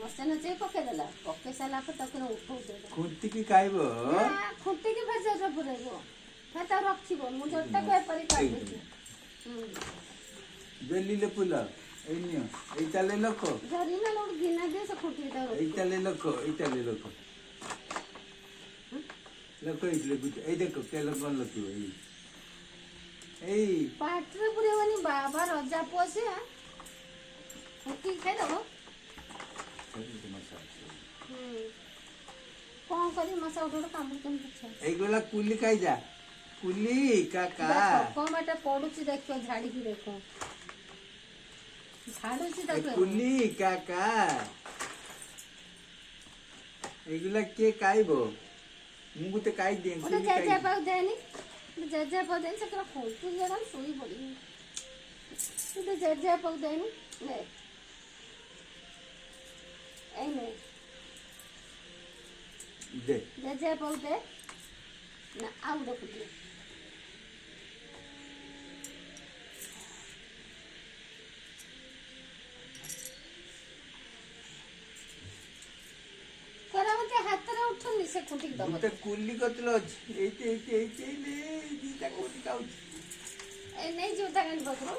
नचे नचे पकेदेला पके सारा पर तक उठे खुंटी की खाइबो खुंटी की भजा पुरेबो फेता रखिबो मु जोटा को परि काट बेलिले फुल एनियो एइताले लखो जरी ना लोग गिना दे से खुंटी दा एइताले लखो लखो इतले गुट ए देखो केलो कोन लखिबो एई पाटरे पुरेवनी बाबा रजा पोसे खुंटी खाइ दबो कौन करी मसा उठो काम तुम पूछे एगोला कुली खाइ जा कुली काका कौन बाटा पडुची देखो झाड़ी की देखो झाड़ुची देखो कुली काका एगोला के खाइबो मुगु ते खाइ दे ओटा जेजे पाउ देनी जेजे पाउ देनी सकरा खोलतु जरा सोई पड़ी तो जेजे पाउ देनी ले ए ले दे जेजे पाउ दे ना आउ देखो दे करामते हाथ रे उठनी से खुंटी दबो मुते कुली कतलो एते ले दीटा कोटी खाउ ए नहीं जोता गन बकरो